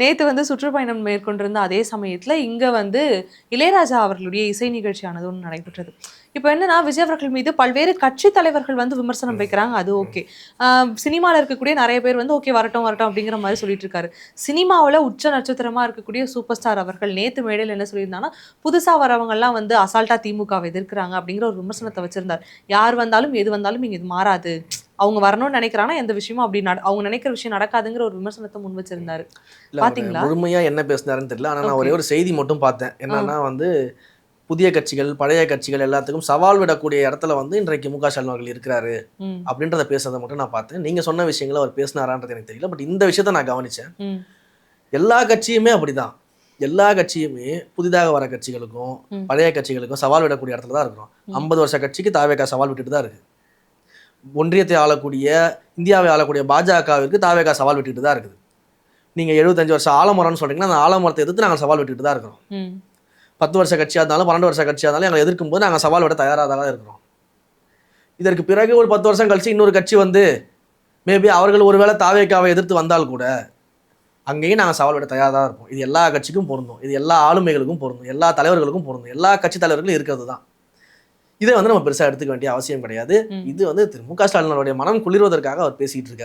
நேத்து வந்து சுற்றுப்பயணம் மேற்கொண்டிருந்த அதே சமயத்துல இங்க வந்து இளையராஜா அவர்களுடைய இசை நிகழ்ச்சியானது ஒன்று நடைபெற்றது. இப்ப என்னன்னா, விஜய் அவர்கள் மீது பல்வேறு கட்சி தலைவர்கள் வந்து விமர்சனம் வைக்கிறாங்க. அது ஓகே. சினிமால இருக்கக்கூடிய நெறைய பேர் வந்து ஓகே வரட்டும், வரட்டும் அப்படிங்கிற மாரி சொல்லிட்டு இருக்காரு. சினிமாவுல உச்ச நட்சத்திரமா இருக்கக்கூடிய சூப்பர் ஸ்டார் அவர்கள் நேத்து மேடையில என்ன சொல்லியிருந்தாங்கன்னா, புதுசா வரவங்கலாம் வந்து அசால்ட்டா திமுகவை எதிர்க்கிறாங்க அப்படிங்கிற ஒரு விமர்சனத்த வச்சிருந்தார். யார் வந்தாலும், எது வந்தாலும் இங்க இது மாறாது. அவங்க வரணும்னு நினைக்கிறாங்கன்னா, எந்த விஷயமும் அப்படி அவங்க நினைக்கிற விஷயம் நடக்காதுங்கிற ஒரு விமர்சனத்த முன் வச்சிருந்தாரு. இல்ல அவரு பாத்தீங்களா? முழுமையா என்ன பேசினாருன்னு தெரியல. ஆனா நான் ஓகே. ஒரே ஒரு செய்தி மட்டும் பார்த்தேன். ஆ. என்னன்னா வந்து புதிய கட்சிகள், பழைய கட்சிகள் எல்லாத்துக்கும் சவால் விடக்கூடிய இடத்துல வந்து இன்றைக்கு மு.க. ஸ்டாலின் அவர்கள் இருக்கிறாரு ம். அப்படின்றத பேசுறத மட்டும் நான் பார்த்தேன். நீங்க சொன்ன விஷயங்கள அவர் பேசினாரான்றது எனக்கு தெரியல. பட் இந்த விஷயத்த நான் கவனிச்சேன். ம். எல்லா கட்சியுமே அப்படிதான். எல்லா கட்சியுமே புதிதாக வர கட்சிகளுக்கும், ம். பழைய கட்சிகளுக்கும் சவால் விடக்கூடிய இடத்துல தான் இருக்கிறோம். 50 வருஷ கட்சிக்கு தாவேகா சவால் விட்டுட்டு தான் இருக்கு. ஒன்றியத்தை ஆளக்கூடிய, இந்தியாவை ஆளக்கூடிய பாஜகவிற்கு தாவேகா சவால் விட்டுட்டு தான் இருக்குது. நீங்க 75 வருஷம் ஆலமரம்னு சொல்றீங்கன்னா, அந்த ஆலமரத்தை எதிர்த்து நாங்க சவால் விட்டுட்டு தான் இருக்கிறோம். 10 வருஷ கட்சியா இருந்தாலும், 12 வருஷ கட்சியா இருந்தாலும் எங்களை எதிர்க்கும் போது நாங்க சவால் விட தயாராக தான் இருக்கிறோம். இதற்கு பிறகு ஒரு 10 வருஷம் கழிச்சு இன்னொரு கட்சி வந்து மேபி அவர்கள் ஒருவேளை தாவேகாவை எதிர்த்து வந்தால் கூட அங்கேயும் நாங்கள் சவால் விட தயாராக தான் இருப்போம். இது எல்லா கட்சிக்கும் பொருந்தும். இது எல்லா ஆளுமைகளுக்கும் பொருந்தும். எல்லா தலைவர்களுக்கும் பொருந்தும். எல்லா கட்சி தலைவர்களும் இருக்கிறது தான். இதை வந்து நம்ம பெருசாக எடுத்துக்க வேண்டிய அவசியம் கிடையாது. இது வந்து திரு மு.க. ஸ்டாலின் அவருடைய மனம் குளிர்வதற்காக அவர் பேசிட்டு இருக்காரு.